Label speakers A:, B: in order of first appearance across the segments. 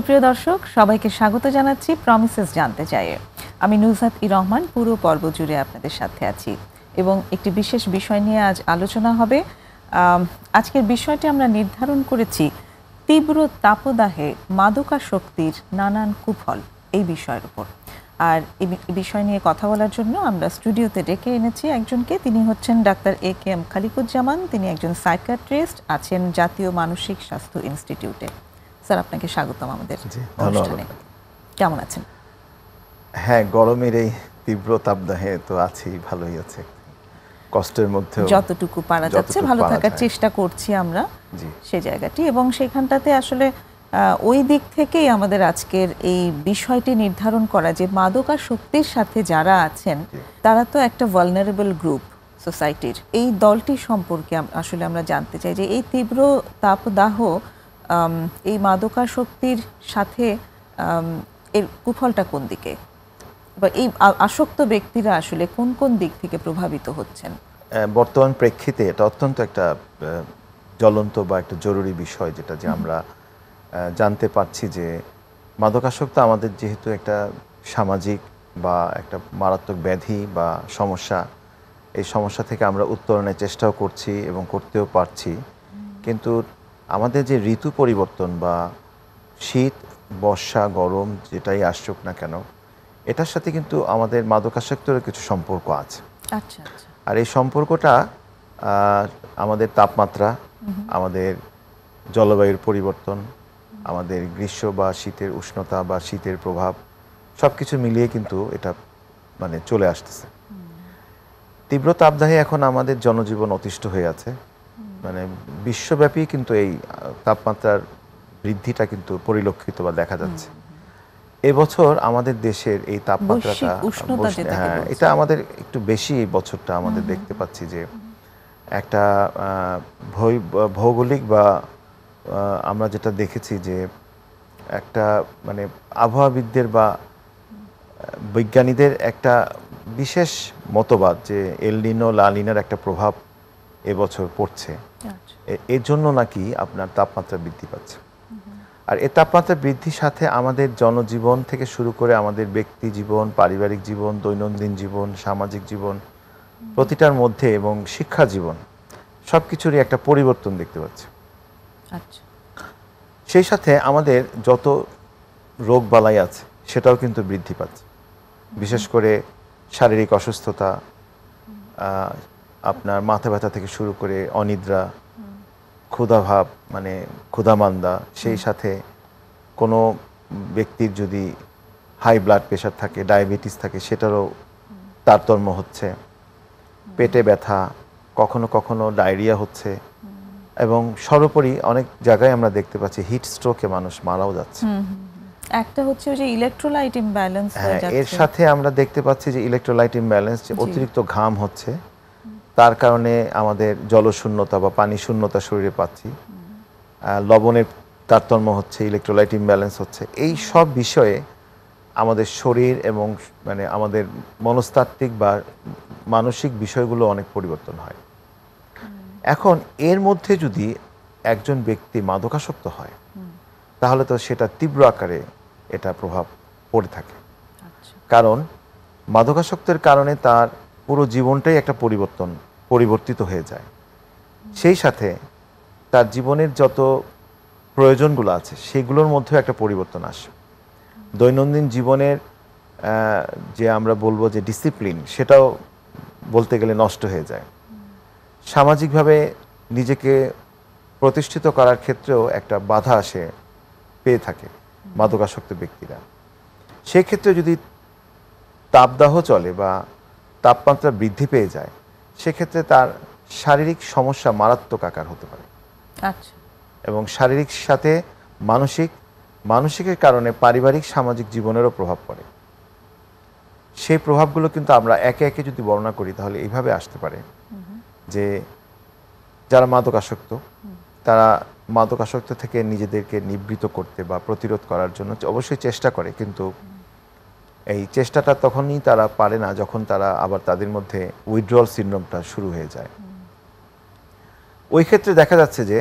A: সুপ্রিয় দর্শক, সবাইকে স্বাগত জানাচ্ছি প্রমিসেস জানতে চাই। আমি নুজহাত ই রহমান পুরো পর্ব জুড়ে আপনাদের সাথে আছি এবং একটি বিশেষ বিষয় নিয়ে আজ আলোচনা হবে। আজকের বিষয়টি আমরা নির্ধারণ করেছি তীব্র তাপদাহে মাদকাসক্তির নানান কুফল, এই বিষয়ের উপর। আর এই বিষয় নিয়ে কথা বলার জন্য আমরা স্টুডিওতে ডেকে এনেছি একজনকে। তিনি হচ্ছেন ডাক্তার এ.কে.এম. খালিকুজ্জামান। তিনি একজন সাইকিয়াট্রিস্ট, আছেন জাতীয় মানসিক স্বাস্থ্য ইনস্টিটিউটে। স্যার, আপনাকে স্বাগতম আমাদের অনুষ্ঠানে। কেমন আছেন?
B: হ্যাঁ, গরমের এই তীব্র তাপদাহে তো আছি, ভালোই আছে, কষ্টের মধ্যে
A: যতটুকু পারা যাচ্ছে ভালো থাকার চেষ্টা করছি আমরা সেই জায়গাটি, এবং সেখানটাতে আসলে ওই দিক থেকেই আমাদের আজকের এই বিষয়টি নির্ধারণ করা যে মাদকাসক্তির সাথে যারা আছেন তারা তো একটা ভালনারেবল গ্রুপ সোসাইটির। এই দলটি সম্পর্কে আসলে আমরা জানতে চাই যে এই তীব্র তাপদাহ, এই মাদকাসক্তির সাথে এর কুফলটা কোন দিকে, বা এই আসক্ত ব্যক্তিরা আসলে কোন কোন দিক থেকে প্রভাবিত হচ্ছেন?
B: বর্তমান প্রেক্ষিতে এটা অত্যন্ত একটা জ্বলন্ত বা একটা জরুরি বিষয়, যেটা যে আমরা জানতে পারছি যে মাদকাসক্ত আমাদের যেহেতু একটা সামাজিক বা একটা মারাত্মক ব্যাধি বা সমস্যা, এই সমস্যা থেকে আমরা উত্তরণের চেষ্টাও করছি এবং করতেও পারছি। কিন্তু আমাদের যে ঋতু পরিবর্তন বা শীত, বর্ষা, গরম যেটাই আসুক না কেন, এটার সাথে কিন্তু আমাদের মাদকাসক্তেরও কিছু সম্পর্ক আছে।
A: আচ্ছা আচ্ছা।
B: আর এই সম্পর্কটা আমাদের তাপমাত্রা, আমাদের জলবায়ুর পরিবর্তন, আমাদের গ্রীষ্ম বা শীতের উষ্ণতা বা শীতের প্রভাব, সব কিছু মিলিয়ে কিন্তু এটা মানে চলে আসতেছে। তীব্র তাপদাহে এখন আমাদের জনজীবন অতিষ্ঠ হয়ে আছে। মানে বিশ্বব্যাপী কিন্তু এই তাপমাত্রার বৃদ্ধিটা কিন্তু পরিলক্ষিত বা দেখা যাচ্ছে। এবছর আমাদের দেশের এই তাপমাত্রাটা, হ্যাঁ, এটা আমাদের একটু বেশি এই বছরটা আমাদের দেখতে পাচ্ছি যে একটা ভৌগোলিক বা আমরা যেটা দেখেছি যে একটা মানে আবহাওয়াবিদদের বা বৈজ্ঞানিকদের একটা বিশেষ মতবাদ যে এল নিনো লা নিনার একটা প্রভাব এবছর পড়ছে। এর জন্য নাকি আপনার তাপমাত্রা বৃদ্ধি পাচ্ছে। আর এই তাপমাত্রা বৃদ্ধির সাথে আমাদের জনজীবন থেকে শুরু করে আমাদের ব্যক্তি জীবন, পারিবারিক জীবন, দৈনন্দিন জীবন, সামাজিক জীবন, প্রতিটার মধ্যে এবং শিক্ষা জীবন, সব কিছুরই একটা পরিবর্তন দেখতে পাচ্ছি।
A: আচ্ছা।
B: সেই সাথে আমাদের যত রোগ বালাই আছে সেটাও কিন্তু বৃদ্ধি পাচ্ছে। বিশেষ করে শারীরিক অসুস্থতা, আপনার মাথা ব্যথা থেকে শুরু করে অনিদ্রা, ক্ষুধাভাব মানে ক্ষুধামান্দা, সেই সাথে কোনো ব্যক্তির যদি হাই ব্লাড প্রেশার থাকে, ডায়াবেটিস থাকে, সেটারও তারতম্য হচ্ছে, পেটে ব্যথা, কখনো কখনো ডায়রিয়া হচ্ছে, এবং সর্বোপরি অনেক জায়গায় আমরা দেখতে পাচ্ছি হিট স্ট্রোকে মানুষ মারাও যাচ্ছে।
A: একটা হচ্ছে ওই যে ইলেকট্রোলাইট ইমব্যালেন্স হয়ে যাচ্ছে।
B: এর সাথে আমরা দেখতে পাচ্ছি যে ইলেকট্রোলাইট ইমব্যালেন্স, যে অতিরিক্ত ঘাম হচ্ছে, তার কারণে আমাদের জলশূন্যতা বা পানি শূন্যতা শরীরে পাচ্ছি, লবণের তারতম্য হচ্ছে, ইলেকট্রোলাইট ইমব্যালেন্স হচ্ছে। এই সব বিষয়ে আমাদের শরীর এবং মানে আমাদের মনস্তাত্ত্বিক বা মানসিক বিষয়গুলো অনেক পরিবর্তন হয়। এখন এর মধ্যে যদি একজন ব্যক্তি মাদকাসক্ত হয়, তাহলে তো সেটা তীব্র আকারে এটা প্রভাব পড়ে থাকে। কারণ মাদকাসক্তের কারণে তার পুরো জীবনটাই একটা পরিবর্তিত হয়ে যায়। সেই সাথে তার জীবনের যত প্রয়োজনগুলো আছে সেগুলোর মধ্যেও একটা পরিবর্তন আসে। দৈনন্দিন জীবনের যে আমরা বলবো যে ডিসিপ্লিন, সেটাও বলতে গেলে নষ্ট হয়ে যায়। সামাজিকভাবে নিজেকে প্রতিষ্ঠিত করার ক্ষেত্রেও একটা বাধা আসে পেয়ে থাকে মাদকাসক্ত ব্যক্তিরা। সেক্ষেত্রে যদি তাপদাহ চলে বা তাপমাত্রা বৃদ্ধি পেয়ে যায়, সেক্ষেত্রে তার শারীরিক সমস্যা মারাত্মক আকার হতে পারে।
A: আচ্ছা।
B: এবং শারীরিক সাথে মানসিকের কারণে পারিবারিক সামাজিক জীবনেরও প্রভাব পড়ে। সেই প্রভাবগুলো কিন্তু আমরা একে একে যদি বর্ণনা করি তাহলে এইভাবে আসতে পারে যে যারা মাদকাসক্ত, তারা মাদকাসক্ত থেকে নিজেদেরকে নিবৃত করতে বা প্রতিরোধ করার জন্য অবশ্যই চেষ্টা করে, কিন্তু এই চেষ্টাটা তখনই তারা পারে না যখন তারা আবার তাদের মধ্যে উইথড্রয়াল সিনড্রোমটা শুরু হয়ে যায়। ওই ক্ষেত্রে দেখা যাচ্ছে যে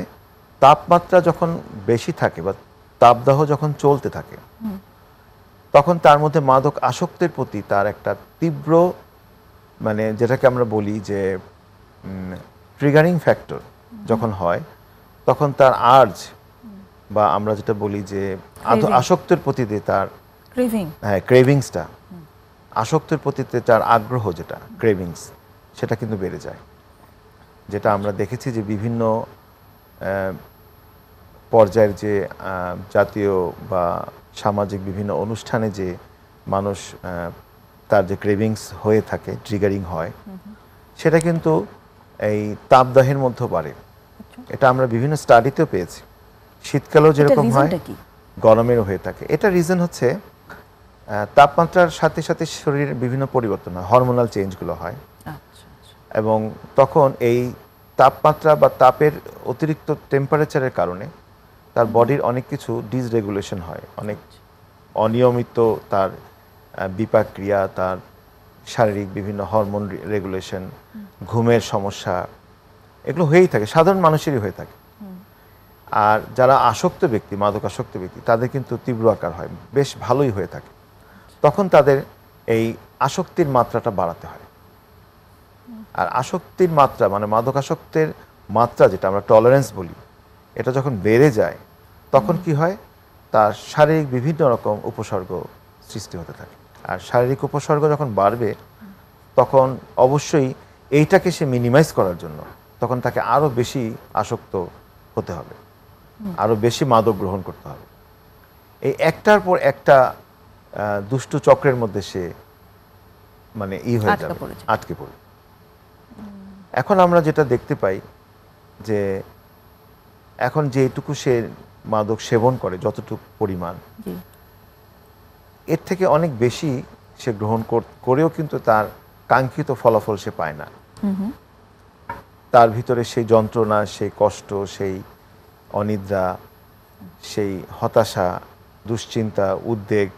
B: তাপমাত্রা যখন বেশি থাকে বা তাপদাহ যখন চলতে থাকে তখন তার মধ্যে মাদক আসক্তের প্রতি তার একটা তীব্র, মানে যেটাকে আমরা বলি যে ট্রিগারিং ফ্যাক্টর যখন হয়, তখন তার আর্জ বা আমরা যেটা বলি যে আসক্তের প্রতি তার ক্রেভিংসটা, আসক্তের প্রতি তার আগ্রহ, যেটা ক্রেভিংস, সেটা কিন্তু বেড়ে যায়। যেটা আমরা দেখেছি যে বিভিন্ন পর্যায়ের যে জাতীয় বা সামাজিক বিভিন্ন অনুষ্ঠানে যে মানুষ তার যে ক্রেভিংস হয়ে থাকে, ট্রিগারিং হয়, সেটা কিন্তু এই তাপদাহের মধ্যে বাড়ে। এটা আমরা বিভিন্ন স্টাডিতেও পেয়েছি। শীতকালেও যেরকম হয়, গরমেরও হয়ে থাকে। এটা রিজন হচ্ছে তাপমাত্রার সাথে সাথে শরীরের বিভিন্ন পরিবর্তন হয়, হরমোনাল চেঞ্জগুলো হয়, এবং তখন এই তাপমাত্রা বা তাপের অতিরিক্ত টেম্পারেচারের কারণে তার বডির অনেক কিছু ডিসরেগুলেশন হয়, অনেক অনিয়মিত তার বিপাক ক্রিয়া, তার শারীরিক বিভিন্ন হরমোন রেগুলেশন, ঘুমের সমস্যা, এগুলো হয়েই থাকে, সাধারণ মানুষেরই হয়ে থাকে। আর যারা আসক্ত ব্যক্তি, মাদকাসক্ত ব্যক্তি, তাদের কিন্তু তীব্র আকার হয়, বেশ ভালোই হয়ে থাকে। তখন তাদের এই আসক্তির মাত্রাটা বাড়াতে হয়। আর আসক্তির মাত্রা মানে মাদকাসক্তের মাত্রা, যেটা আমরা টলারেন্স বলি, এটা যখন বেড়ে যায় তখন কি হয়, তার শারীরিক বিভিন্ন রকম উপসর্গ সৃষ্টি হতে থাকে। আর শারীরিক উপসর্গ যখন বাড়বে তখন অবশ্যই এইটাকে সে মিনিমাইজ করার জন্য তখন তাকে আরও বেশি আসক্ত হতে হবে, আরও বেশি মাদক গ্রহণ করতে হবে। এই একটার পর একটা দুষ্টু চক্রের মধ্যে সে মানে হয়ে যাবে, আটকে পড়ে। এখন আমরা যেটা দেখতে পাই যে এখন যেটুকু সে মাদক সেবন করে, যতটুকু পরিমাণ, এর থেকে অনেক বেশি সে গ্রহণ করেও কিন্তু তার কাঙ্ক্ষিত ফলাফল সে পায় না। তার ভিতরে সেই যন্ত্রণা, সেই কষ্ট, সেই অনিদ্রা, সেই হতাশা, দুশ্চিন্তা, উদ্বেগ,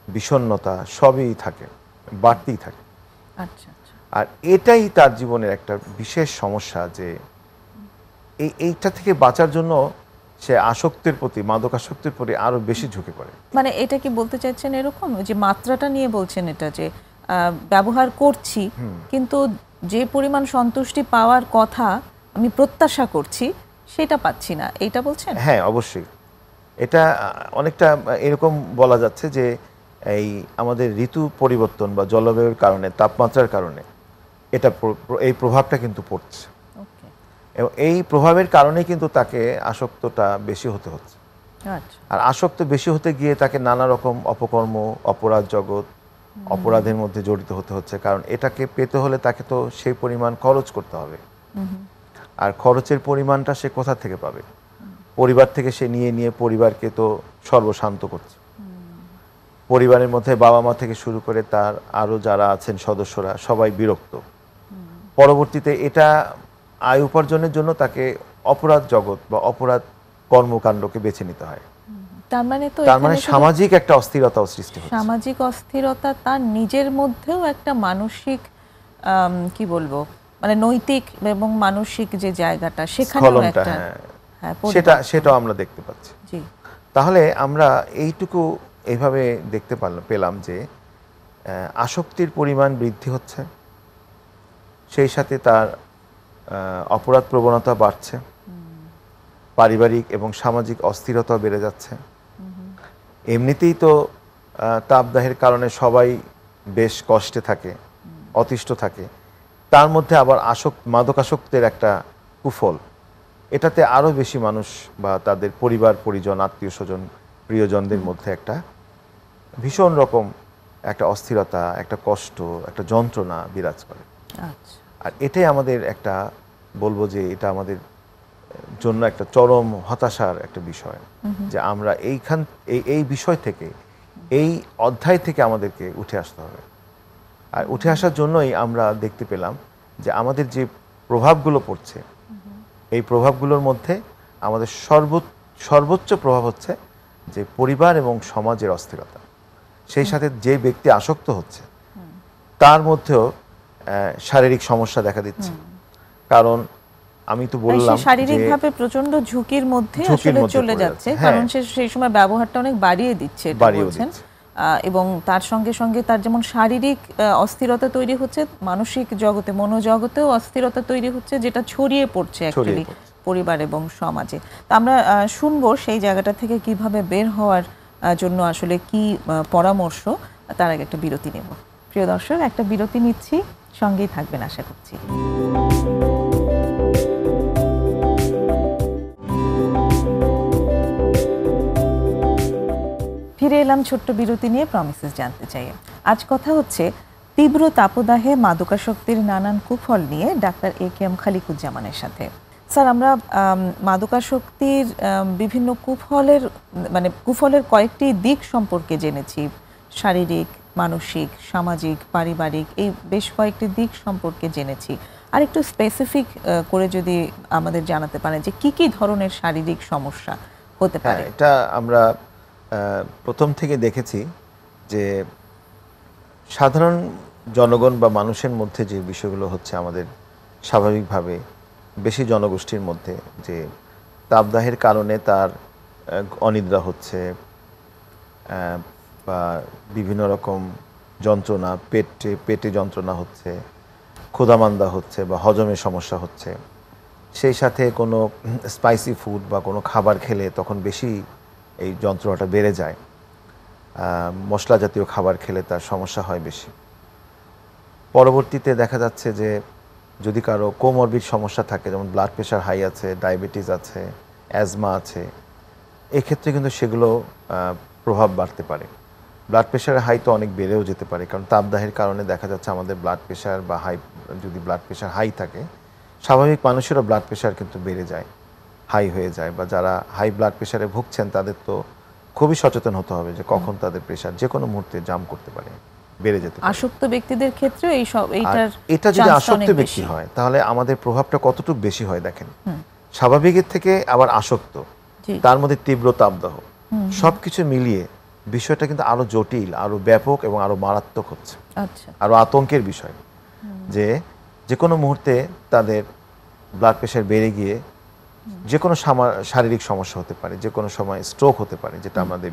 B: বিষণ্ণতা সবই থাকে, বাড়তেই থাকে। আর এটাই তার জীবনের একটা বিশেষ সমস্যা, যে এইটা থেকে বাঁচার জন্য সে আসক্তির প্রতি, মাদকাসক্তির প্রতি আরো বেশি ঝুঁকে পড়ে।
A: মানে এটা কি বলতে চাইছেন এরকম যে মাত্রাটা নিয়ে বলছেন, এটা যে ব্যবহার করছি কিন্তু যে পরিমাণ সন্তুষ্টি পাওয়ার কথা আমি প্রত্যাশা করছি সেটা পাচ্ছি না, এইটা বলছেন?
B: হ্যাঁ, অবশ্যই। এটা অনেকটা এরকম বলা যাচ্ছে যে এই আমাদের ঋতু পরিবর্তন বা জলবায়ুর কারণে, তাপমাত্রার কারণে এটা এই প্রভাবটা কিন্তু পড়ছে, এবং এই প্রভাবের কারণে কিন্তু তাকে আসক্তটা বেশি হতে হচ্ছে। আর আসক্ত বেশি হতে গিয়ে তাকে নানা রকম অপকর্ম, অপরাধ জগৎ, অপরাধের মধ্যে জড়িত হতে হচ্ছে। কারণ এটাকে পেতে হলে তাকে তো সেই পরিমাণ খরচ করতে হবে, আর খরচের পরিমাণটা সে কোথা থেকে পাবে? পরিবার থেকে সে নিয়ে নিয়ে পরিবারকে তো সর্বশান্ত করছে। পরিবারের মধ্যে বাবা মা থেকে শুরু করে তার আরো যারা আছেন সদস্যরা সবাই বিরক্ত। পরবর্তীতে এটা আয় উপার্জনের জন্য তাকে অপরাধ জগৎ বা অপরাধ কর্মকাণ্ডকে বেছে নিতে হয়।
A: তার মানে
B: সামাজিক একটা অস্থিরতাও সৃষ্টি হচ্ছে।
A: সামাজিক অস্থিরতা, তার নিজের মধ্যেও একটা মানসিক কি বলবো, মানে নৈতিক এবং মানসিক যে জায়গাটা, সেখানেও একটা
B: সেটাও আমরা দেখতে পাচ্ছি। তাহলে আমরা এইটুকু এইভাবে দেখতে পেলাম যে আসক্তির পরিমাণ বৃদ্ধি হচ্ছে, সেই সাথে তার অপরাধ প্রবণতা বাড়ছে, পারিবারিক এবং সামাজিক অস্থিরতা বেড়ে যাচ্ছে। এমনিতেই তো তাপদাহের কারণে সবাই বেশ কষ্টে থাকে, অতিষ্ঠ থাকে, তার মধ্যে আবার মাদকাসক্তের একটা কুফল, এটাতে আরও বেশি মানুষ বা তাদের পরিবার পরিজন, আত্মীয় স্বজন, প্রিয়জনদের মধ্যে একটা ভীষণ রকম একটা অস্থিরতা, একটা কষ্ট, একটা যন্ত্রণা বিরাজ করে। আর এটাই আমাদের একটা বলবো যে এটা আমাদের জন্য একটা চরম হতাশার একটা বিষয়, যে আমরা এই বিষয় থেকে, এই অধ্যায় থেকে আমাদেরকে উঠে আসতে হবে। আর উঠে আসার জন্যই আমরা দেখতে পেলাম যে আমাদের যে প্রভাবগুলো পড়ছে, এই প্রভাবগুলোর মধ্যে আমাদের সর্বোচ্চ প্রভাব হচ্ছে যে পরিবার এবং সমাজের অস্থিরতা। সেই সাথে যে ব্যক্তি আসক্ত হচ্ছে তার মধ্যেও শারীরিক সমস্যা দেখা দিচ্ছে, কারণ আমি তো বললাম
A: শারীরিকভাবে প্রচন্ড ঝুঁকির মধ্যে আসলে চলে যাচ্ছে, কারণ সে সেই সময় ব্যবহারটা অনেক বাড়িয়ে দিচ্ছে এটা বলছেন। এবং তার সঙ্গে সঙ্গে তার যেমন শারীরিক অস্থিরতা তৈরি হচ্ছে, মানসিক জগতে মনোজগতেও অস্থিরতা তৈরি হচ্ছে, যেটা ছড়িয়ে পড়ছে অ্যাকচুয়ালি পরিবার এবং সমাজে। তো আমরা শুনবো সেই জায়গাটা থেকে কিভাবে বের হওয়ার জন্য আসলে কি পরামর্শ। তার আগে একটা বিরতি নেব। প্রিয় দর্শক, একটা বিরতি নিচ্ছি, সঙ্গেই থাকবেন আশা করছি। ফিরে এলাম ছোট্ট বিরতি নিয়ে প্রমিসেস জানতে চাই। আজ কথা হচ্ছে তীব্র তাপদাহে মাদকাসক্তির নানান কুফল নিয়ে ডাক্তার A.K.M. খালিকুজ্জামানের সাথে। স্যার, আমরা মাদকাসক্তির বিভিন্ন কুফলের কয়েকটি দিক সম্পর্কে জেনেছি, শারীরিক, মানসিক, সামাজিক, পারিবারিক, এই বেশ কয়েকটি দিক সম্পর্কে জেনেছি। আর একটু স্পেসিফিক করে যদি আমাদের জানাতে পারেন যে কি কি ধরনের শারীরিক সমস্যা হতে পারে।
B: এটা আমরা প্রথম থেকে দেখেছি যে সাধারণ জনগণ বা মানুষের মধ্যে যে বিষয়গুলো হচ্ছে আমাদের স্বাভাবিকভাবে বেশি জনগোষ্ঠীর মধ্যে, যে তাপদাহের কারণে তার অনিদ্রা হচ্ছে বা বিভিন্ন রকম যন্ত্রণা, পেটে যন্ত্রণা হচ্ছে, ক্ষুধামান্দা হচ্ছে বা হজমের সমস্যা হচ্ছে। সেই সাথে কোনো স্পাইসি ফুড বা কোনো খাবার খেলে তখন বেশি এই যন্ত্রণাটা বেড়ে যায়। মশলা জাতীয় খাবার খেলে তার সমস্যা হয় বেশি। পরবর্তীতে দেখা যাচ্ছে যে যদি কারো কোমরবিড সমস্যা থাকে, যেমন ব্লাড প্রেশার হাই আছে, ডায়াবেটিস আছে, অ্যাজমা আছে, এক্ষেত্রে কিন্তু সেগুলো প্রভাব বাড়তে পারে। ব্লাড প্রেশারের হাই তো অনেক বেড়েও যেতে পারে, কারণ তাপদাহের কারণে দেখা যাচ্ছে আমাদের ব্লাড প্রেশার বা যদি ব্লাড প্রেশার হাই থাকে, স্বাভাবিক মানুষেরও ব্লাড প্রেশার কিন্তু বেড়ে যায়, হাই হয়ে যায়। বা যারা হাই ব্লাড প্রেশারে ভুগছেন তাদের তো খুবই সচেতন হতে হবে যে কখন তাদের প্রেশার যে কোনো মুহূর্তে জাম্প করতে পারে, বেড়ে যেতে পারে।
A: আসক্ত ব্যক্তিদের ক্ষেত্রে
B: এটা যদি আসক্ত ব্যক্তি হয় তাহলে আমাদের প্রভাবটা কতটুকু বেশি হয় দেখেন। স্বাভাবিকের থেকে আবার আসক্ত, তার মধ্যে তীব্র তাপদাহ, সবকিছু মিলিয়ে বিষয়টা কিন্তু আরো জটিল, আরো ব্যাপক এবং আরো মারাত্মক হচ্ছে। আরো আতঙ্কের বিষয় যে কোনো মুহূর্তে তাদের ব্লাড প্রেশার বেড়ে গিয়ে যে কোনো শারীরিক সমস্যা হতে পারে, যে কোনো সময় স্ট্রোক হতে পারে, যেটা আমাদের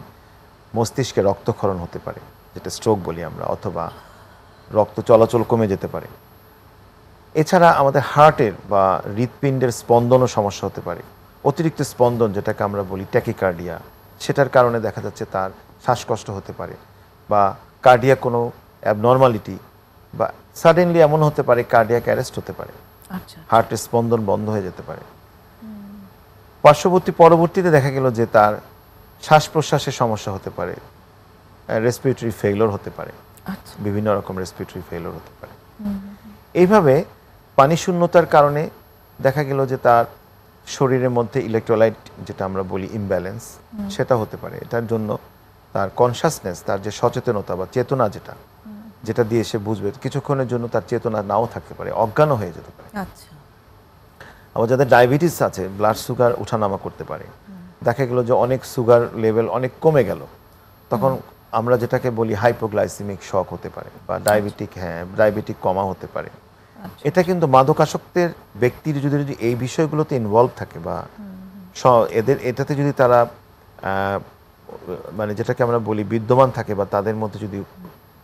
B: মস্তিষ্কে রক্তক্ষরণ হতে পারে, যেটা স্ট্রোক বলি আমরা, অথবা রক্ত চলাচল কমে যেতে পারে। এছাড়া আমাদের হার্টের বা হৃৎপিণ্ডের স্পন্দনও সমস্যা হতে পারে। অতিরিক্ত স্পন্দন, যেটাকে আমরা বলি ট্যাকিকার্ডিয়া, সেটার কারণে দেখা যাচ্ছে তার শ্বাসকষ্ট হতে পারে, বা কার্ডিয়াক কোনো অ্যাবনর্মালিটি, বা সাডেনলি এমন হতে পারে কার্ডিয়াক অ্যারেস্ট হতে পারে, হার্টের স্পন্দন বন্ধ হয়ে যেতে পারে। পরবর্তীতে দেখা গেল যে তার শ্বাস প্রশ্বাসের সমস্যা হতে পারে, রেসপিরেটরি ফেইলিওর হতে পারে, বিভিন্ন রকম রেসপিরেটরি ফেইলিওর হতে পারে। এইভাবে পানি শূন্যতার কারণে দেখা গেল যে তার শরীরের মধ্যে ইলেকট্রোলাইট, যেটা আমরা বলি ইমব্যালেন্স, সেটা হতে পারে। এটার জন্য তার কনসাসনেস, তার যে সচেতনতা বা চেতনা, যেটা দিয়ে সে বুঝবে, কিছুক্ষণের জন্য তার চেতনা নাও থাকতে পারে, অজ্ঞানও হয়ে যেতে পারে। আবার যাদের ডায়াবেটিস আছে, ব্লাড সুগার ওঠানামা করতে পারে। দেখা গেল যে অনেক সুগার লেভেল অনেক কমে গেল, তখন আমরা যেটাকে বলি হাইপোগ্লাইসেমিক শক হতে পারে, বা ডায়াবেটিক কমা হতে পারে। এটা কিন্তু মাদকাসক্তের ব্যক্তির যদি এই বিষয়গুলোতে ইনভলভ থাকে, বা এটাতে যদি তারা যেটাকে আমরা বলি বিদ্যমান থাকে, বা তাদের মধ্যে যদি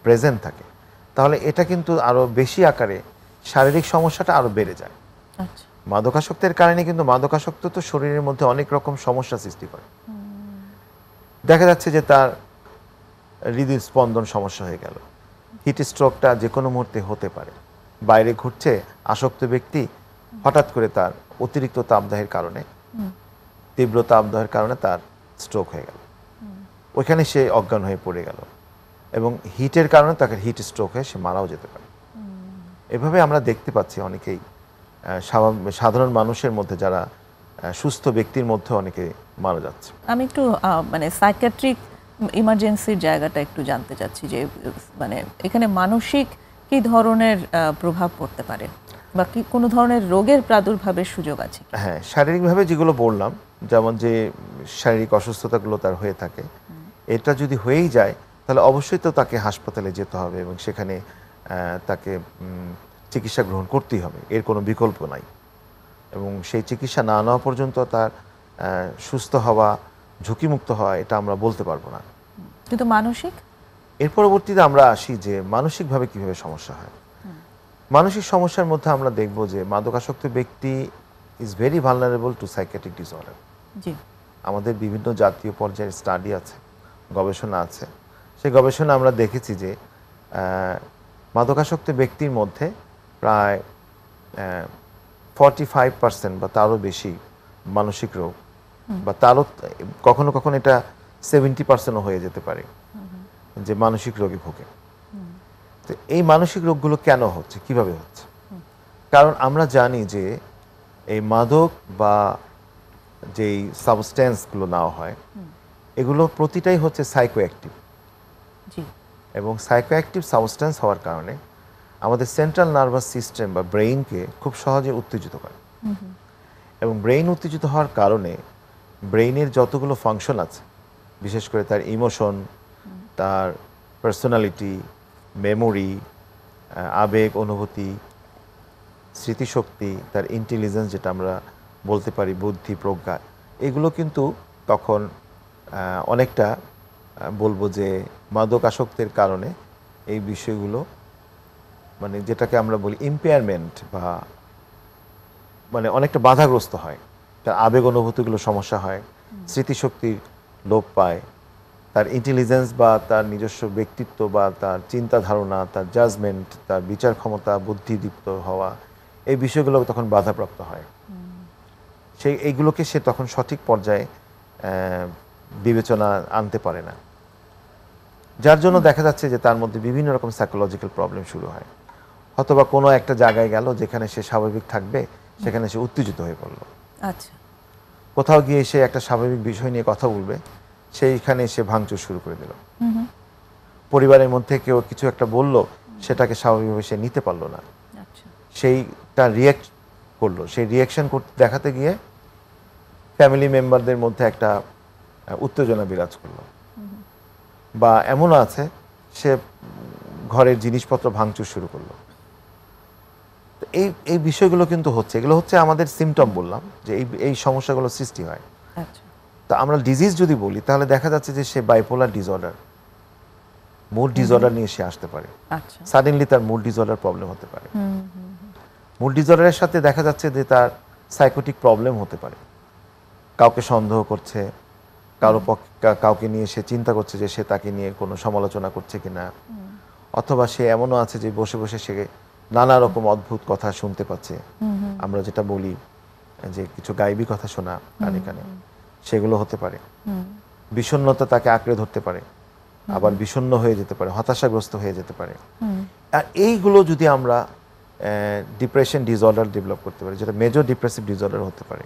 B: প্রেজেন্ট থাকে, তাহলে এটা কিন্তু আরো বেশি আকারে শারীরিক সমস্যাটা আরো বেড়ে যায়। মাদকাসক্তের কারণে কিন্তু মাদকাসক্ত তো শরীরের মধ্যে অনেক রকম সমস্যা সৃষ্টি করে। দেখা যাচ্ছে যে তার হৃদয় স্পন্দন সমস্যা হয়ে গেল, হিট স্ট্রোকটা যে কোনো মুহূর্তে হতে পারে। বাইরে ঘুরছে আসক্ত ব্যক্তি, হঠাৎ করে তার অতিরিক্ত তাপদাহের কারণে, তীব্র তাপদাহের কারণে তার স্ট্রোক হয়ে গেল, ওইখানে সে অজ্ঞান হয়ে পড়ে গেল, এবং হিটের কারণে তাকে হিট স্ট্রোক হয়ে সে মারাও যেতে পারে। এভাবে আমরা দেখতে পাচ্ছি অনেকেই সাধারণ মানুষের মধ্যে, যারা সুস্থ ব্যক্তির মধ্যে অনেকে মারা যাচ্ছে।
A: আমি একটু সাইকিয়াট্রিক ইমার্জেন্সির জায়গাটা একটু জানতে চাচ্ছি, যে এখানে মানসিক কি ধরনের প্রভাব পড়তে পারে, বা কি কোনো ধরনের রোগের প্রাদুর্ভাবের সুযোগ আছে?
B: হ্যাঁ, শারীরিকভাবে যেগুলো বললাম, যেমন যে শারীরিক অসুস্থতাগুলো তার হয়ে থাকে, এটা যদি হয়েই যায় তাহলে অবশ্যই তো তাকে হাসপাতালে যেতে হবে, এবং সেখানে তাকে চিকিৎসা গ্রহণ করতেই হবে, এর কোনো বিকল্প নাই। এবং সেই চিকিৎসা না নেওয়া পর্যন্ত তার সুস্থ হওয়া, ঝুঁকিমুক্ত হওয়া এটা আমরা বলতে পারবো না।
A: কিন্তু মানসিক,
B: এর পরবর্তীতে আমরা আসি যে মানসিকভাবে কিভাবে সমস্যা হয়। মানসিক সমস্যার মধ্যে আমরা দেখব যে মাদকাসক্ত ব্যক্তি is very vulnerable to psychiatric disorder.
A: জি,
B: আমাদের বিভিন্ন জাতীয় পর্যায়ের স্টাডি আছে, গবেষণা আছে। সেই গবেষণা আমরা দেখেছি যে মাদকাসক্ত ব্যক্তির মধ্যে প্রায় 45% বা তারও বেশি মানসিক রোগ, বা তারও কখনো কখনো এটা 70%ও হয়ে যেতে পারে যে মানসিক রোগে ভোগে। তো এই মানসিক রোগগুলো কেন হচ্ছে, কিভাবে হচ্ছে? কারণ আমরা জানি যে এই মাদক বা যেই সাবস্টেন্সগুলো নেওয়া হয় এগুলো প্রতিটাই হচ্ছে সাইকোঅ্যাক্টিভ,
A: জি,
B: এবং সাইকোঅ্যাক্টিভ সাবস্টেন্স হওয়ার কারণে আমাদের সেন্ট্রাল নার্ভাস সিস্টেম বা ব্রেইনকে খুব সহজে উত্তেজিত করে। এবং ব্রেইন উত্তেজিত হওয়ার কারণে ব্রেইনের যতগুলো ফাংশন আছে, বিশেষ করে তার ইমোশন, তার পার্সোনালিটি, মেমোরি, আবেগ, অনুভূতি, স্মৃতিশক্তি, তার ইন্টেলিজেন্স যেটা আমরা বলতে পারি, বুদ্ধি, প্রজ্ঞা, এগুলো কিন্তু তখন অনেকটা বলবো যে মাদক আসক্তের কারণে এই বিষয়গুলো মানে যেটাকে আমরা বলি ইম্পেয়ারমেন্ট বা মানে অনেকটা বাধাগ্রস্ত হয়। তার আবেগ অনুভূতিগুলো সমস্যা হয়, স্মৃতিশক্তির লোপ পায়, তার ইন্টেলিজেন্স বা তার নিজস্ব ব্যক্তিত্ব বা তার চিন্তা ধারণা, তার জাজমেন্ট, তার বিচার ক্ষমতা, বুদ্ধিদীপ্ত হওয়া, এই বিষয়গুলো তখন বাধাপ্রাপ্ত হয়। এইগুলোকে সে তখন সঠিক পর্যায়ে বিবেচনা আনতে পারে না, যার জন্য দেখা যাচ্ছে যে তার মধ্যে বিভিন্ন রকম সাইকোলজিক্যাল প্রবলেম শুরু হয়। অথবা কোনো একটা জায়গায় গেল যেখানে সে স্বাভাবিক থাকবে, সেখানে সে উত্তেজিত হয়ে পড়লো।
A: আচ্ছা,
B: কোথাও গিয়ে সে একটা স্বাভাবিক বিষয় নিয়ে কথা বলবে, সেইখানে সে ভাঙচুর শুরু করে দিল। পরিবারের মধ্যে কেউ কিছু একটা বলল, সেটাকে স্বাভাবিকভাবে সে নিতে পারলো না,
A: আচ্ছা,
B: সেইটা রিয়াক্ট করলো। সেই রিয়াকশন করতে দেখাতে গিয়ে ফ্যামিলি মেম্বারদের মধ্যে একটা উত্তেজনা বিরাজ করলো। বা এমনও আছে সে ঘরের জিনিসপত্র ভাঙচুর শুরু করলো। এই বিষয়গুলো কিন্তু হচ্ছে, এগুলো হচ্ছে আমাদের সিমটম, বললাম যে এই সমস্যাগুলো সৃষ্টি হয়।
A: আচ্ছা,
B: তা আমরা ডিজিজ যদি বলি তাহলে দেখা যাচ্ছে যে সে বাইপোলার ডিসঅর্ডার, মুড ডিসঅর্ডার নিয়ে সে আসতে পারে।
A: আচ্ছা,
B: সাডেনলি তার মুড ডিসঅর্ডার প্রবলেম হতে পারে। মুড ডিসঅর্ডারের সাথে দেখা যাচ্ছে যে তার সাইকোটিক প্রবলেম হতে পারে। কাউকে সন্দেহ করছে, কাউকে নিয়ে সে চিন্তা করছে যে সে তাকে নিয়ে কোনো সমালোচনা করছে কিনা, অথবা সে এমনও আছে যে বসে বসে সে নানা রকম অদ্ভুত কথা শুনতে পাচ্ছে। আমরা যেটা বলি যে কিছু গাইবী কথা শোনা কানে কানে, সেগুলো হতে পারে। বিষণ্ণতা তাকে আঁকড়ে ধরতে পারে, আবার বিষণ্ণ হয়ে যেতে পারে, হতাশাগ্রস্ত হয়ে যেতে পারে। আর এইগুলো যদি আমরা ডিপ্রেশন ডিসঅর্ডার ডেভেলপ করতে পারি, যেটা মেজর ডিপ্রেসিভ ডিসঅর্ডার হতে পারে।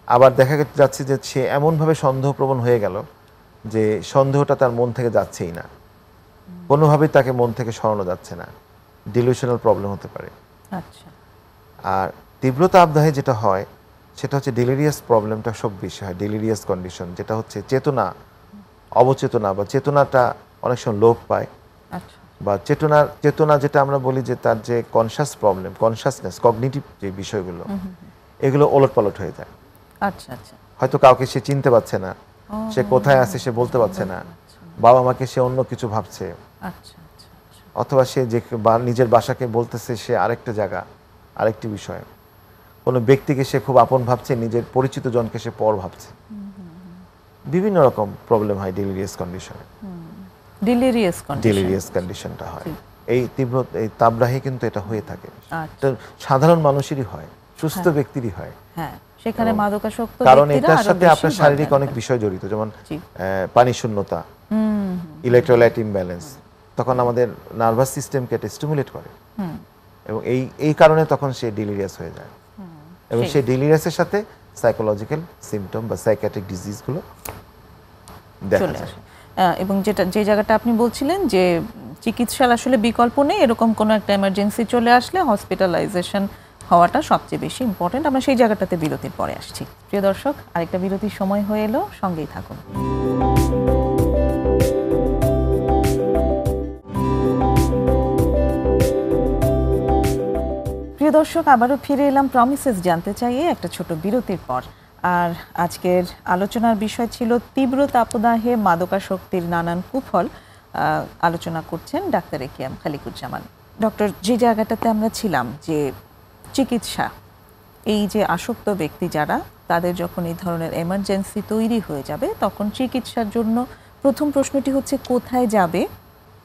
B: আবার দেখা যাচ্ছে যে সে এমনভাবে সন্দেহপ্রবণ হয়ে গেল যে সন্দেহটা তার মন থেকে যাচ্ছেই না, কোনোভাবেই তাকে মন থেকে সরানো যাচ্ছে না, ডিলিউশনাল প্রবলেম হতে পারে।
A: আচ্ছা,
B: আর তীব্রতা আবদাহে যেটা হয় সেটা হচ্ছে ডেলিরিয়াস প্রবলেমটা সব বেশি হয়, ডেলিরিয়াস কন্ডিশন, যেটা হচ্ছে চেতনা, অবচেতনা বা চেতনাটা অনেক সময় লোপ পায়।
A: আচ্ছা,
B: বা চেতনা যেটা আমরা বলি যে তার যে কনশাস প্রবলেম, কনশাসনেস, কগনিটিভ যে বিষয়গুলো, এগুলো ওলটপালট হয়ে যায়।
A: আচ্ছা, আচ্ছা,
B: হয়তো কাউকে সে চিনতে পারছে না, সে কোথায় আছে সে বলতে পারছে না, বাবা মাকে সে অন্য কিছু ভাবছে,
A: আচ্ছা, আচ্ছা,
B: অথবা সে যে নিজের বাসাকে বলতেছে সে আরেকটা জায়গা, আরেকটি বিষয়। কোনো ব্যক্তিকে সে খুব আপন ভাবছে, নিজের পরিচিত জনকে সে পর ভাবছে। বিভিন্ন রকম প্রবলেম হয় ডেলিরিয়াস কন্ডিশনে। ডেলিরিয়াস কন্ডিশনটা হয় এই তাবরাহে কিন্তু এটা হয়ে থাকে।
A: আচ্ছা,
B: সাধারণ মানুষেরই হয়, সুস্থ ব্যক্তিরই হয়।
A: হ্যাঁ, সেখানে মাদকাসক্ত
B: কারণ এটার সাথে আপনার শারীরিক অনেক বিষয় জড়িত, যেমন পানি শূন্যতা, ইলেকট্রোলাইট ইমব্যালেন্স, তখন আমাদের নার্ভাস সিস্টেমকে এটা স্টিমুলেট করে, এবং এই কারণে তখন সে ডিলিরিয়াস হয়ে যায়। এবং সেই ডিলিরিয়াসের সাথে সাইকোলজিক্যাল সিমটম বা সাইকিয়াট্রিক ডিজিজগুলো দেখা যায়।
A: এবং যে জায়গাটা আপনি বলছিলেন যে চিকিৎসার আসলে বিকল্প নেই, এরকম কোনো একটা এমার্জেন্সি চলে আসলে হসপিটালাইজেশন হওয়াটা সবচেয়ে বেশি ইম্পর্টেন্ট। আমরা সেই জায়গাটাতে বিরতির পরে আসছি। প্রিয় দর্শক, আরেকটা বিরতির সময় হয়ে এলো, সঙ্গেই থাকুন। প্রিয় প্রিয় দর্শক, আবারও ফিরে এলাম প্রমিসেস জানতে চাই একটা ছোট বিরতির পর। আর আজকের আলোচনার বিষয় ছিল তীব্র তাপদাহে মাদকাসক্তির নানান কুফল। আলোচনা করছেন ডাক্তার একেএম খালিকুজ্জামান। ডক্টর, যে জায়গাটাতে আমরা ছিলাম যে চিকিৎসা, এই যে আসক্ত ব্যক্তি যারা, তাদের যখন এই ধরনের এমার্জেন্সি তৈরি হয়ে যাবে তখন চিকিৎসার জন্য প্রথম প্রশ্নটি হচ্ছে কোথায় যাবে,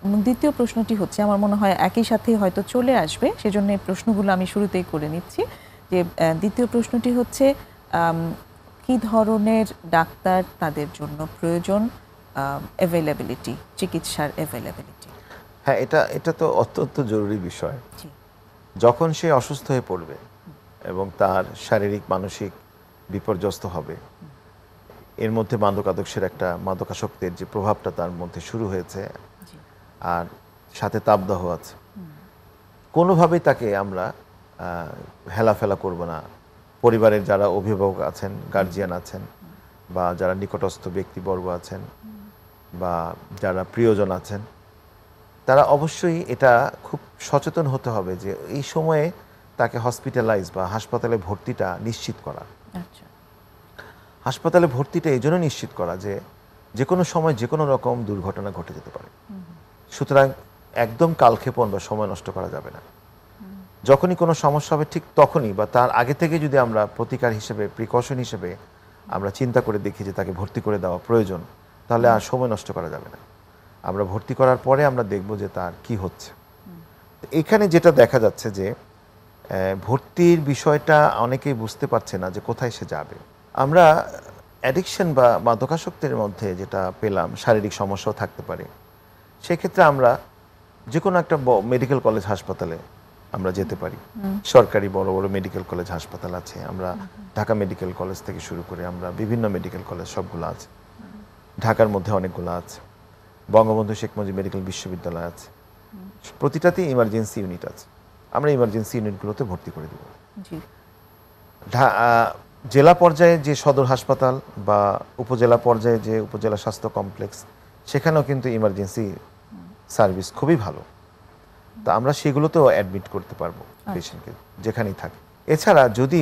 A: এবং দ্বিতীয় প্রশ্নটি হচ্ছে আমার মনে হয় একই সাথে হয়তো চলে আসবে, সেজন্য এই প্রশ্নগুলো আমি শুরুতেই করে নিচ্ছি। যে দ্বিতীয় প্রশ্নটি হচ্ছে কি ধরনের ডাক্তার তাদের জন্য প্রয়োজন, অ্যাভেলেবিলিটি, চিকিৎসার অ্যাভেলেবিলিটি।
B: হ্যাঁ, এটা তো অত্যন্ত জরুরি বিষয়। যখন সে অসুস্থ হয়ে পড়বে এবং তার শারীরিক মানসিক বিপর্যস্ত হবে, এর মধ্যে মাদকাসক্তের যে প্রভাবটা তার মধ্যে শুরু হয়েছে আর সাথে তাপদাহ আছে, কোনোভাবেই তাকে আমরা হেলাফেলা করব না। পরিবারের যারা অভিভাবক আছেন, গার্জিয়ান আছেন, বা যারা নিকটস্থ ব্যক্তিবর্গ আছেন, বা যারা প্রিয়জন আছেন, তারা অবশ্যই এটা খুব সচেতন হতে হবে যে এই সময়ে তাকে হসপিটালাইজ বা হাসপাতালে ভর্তিটা নিশ্চিত করা। হাসপাতালে ভর্তিটা এই জন্য নিশ্চিত করা যে কোনো সময় যে কোনো রকম দুর্ঘটনা ঘটে যেতে পারে। সুতরাং একদম কালক্ষেপণ বা সময় নষ্ট করা যাবে না। যখনই কোনো সমস্যা হবে ঠিক তখনই বা তার আগে থেকে যদি আমরা প্রতিকার হিসেবে, প্রিকশন হিসেবে আমরা চিন্তা করে দেখি যে তাকে ভর্তি করে দেওয়া প্রয়োজন, তাহলে আর সময় নষ্ট করা যাবে না। আমরা ভর্তি করার পরে আমরা দেখব যে তার কি হচ্ছে। এখানে যেটা দেখা যাচ্ছে যে ভর্তির বিষয়টা অনেকেই বুঝতে পারছে না যে কোথায় সে যাবে। আমরা অ্যাডিকশন বা মাদকাসক্তির মধ্যে যেটা পেলাম, শারীরিক সমস্যাও থাকতে পারে। সেক্ষেত্রে আমরা যে কোনো একটা মেডিকেল কলেজ হাসপাতালে আমরা যেতে পারি। সরকারি বড় বড় মেডিকেল কলেজ হাসপাতাল আছে। আমরা ঢাকা মেডিকেল কলেজ থেকে শুরু করে আমরা বিভিন্ন মেডিকেল কলেজ সবগুলো আছে, ঢাকার মধ্যে অনেকগুলো আছে, বঙ্গবন্ধু শেখ মুজিব মেডিকেল বিশ্ববিদ্যালয় আছে, প্রতিটাতেই ইমার্জেন্সি ইউনিট আছে। আমরা ইমার্জেন্সি ইউনিটগুলোতে ভর্তি করে দেব। জেলা পর্যায়ে যে সদর হাসপাতাল বা উপজেলা পর্যায়ে যে উপজেলা স্বাস্থ্য কমপ্লেক্স, সেখানেও কিন্তু ইমার্জেন্সি সার্ভিস খুবই ভালো। তা আমরা সেগুলোতেও অ্যাডমিট করতে পারবো পেশেন্টকে যেখানেই থাকে। এছাড়া যদি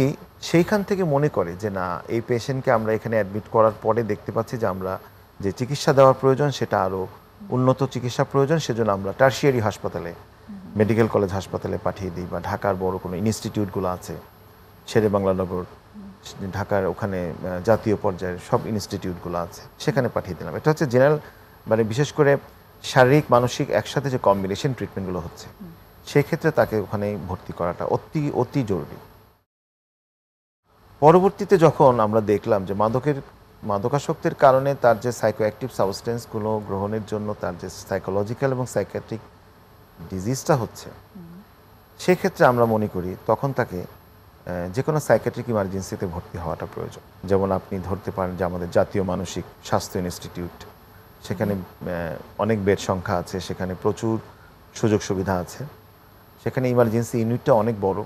B: সেইখান থেকে মনে করে যে না, এই পেশেন্টকে আমরা এখানে অ্যাডমিট করার পরে দেখতে পাচ্ছি যে আমরা যে চিকিৎসা দেওয়ার প্রয়োজন সেটা আরও উন্নত চিকিৎসা প্রয়োজন, সেজন্য আমরা টারশিয়ারি হাসপাতালে, মেডিকেল কলেজ হাসপাতালে পাঠিয়ে দিই, বা ঢাকার বড় কোনো ইনস্টিটিউটগুলো আছে, শেরে বাংলানগর, ঢাকার ওখানে জাতীয় পর্যায়ের সব ইনস্টিটিউটগুলো আছে, সেখানে পাঠিয়ে দিলাম। এটা হচ্ছে জেনারেল, মানে বিশেষ করে শারীরিক মানসিক একসাথে যে কম্বিনেশন ট্রিটমেন্টগুলো হচ্ছে, সেক্ষেত্রে তাকে ওখানে ভর্তি করাটা অতি জরুরি। পরবর্তীতে যখন আমরা দেখলাম যে মাদকাসক্তির কারণে তার যে সাইকোঅ্যাক্টিভ সাবস্টেন্সগুলো গ্রহণের জন্য তার যে সাইকোলজিক্যাল এবং সাইকিয়াট্রিক ডিজিজটা হচ্ছে, সেক্ষেত্রে আমরা মনে করি তখন তাকে যে কোনো সাইকিয়াট্রিক ইমার্জেন্সিতে ভর্তি হওয়াটা প্রয়োজন। যেমন আপনি ধরতে পারেন যে আমাদের জাতীয় মানসিক স্বাস্থ্য ইনস্টিটিউট, সেখানে অনেক বেড সংখ্যা আছে, সেখানে প্রচুর সুযোগ সুবিধা আছে, সেখানে ইমার্জেন্সি ইউনিটটা অনেক বড়,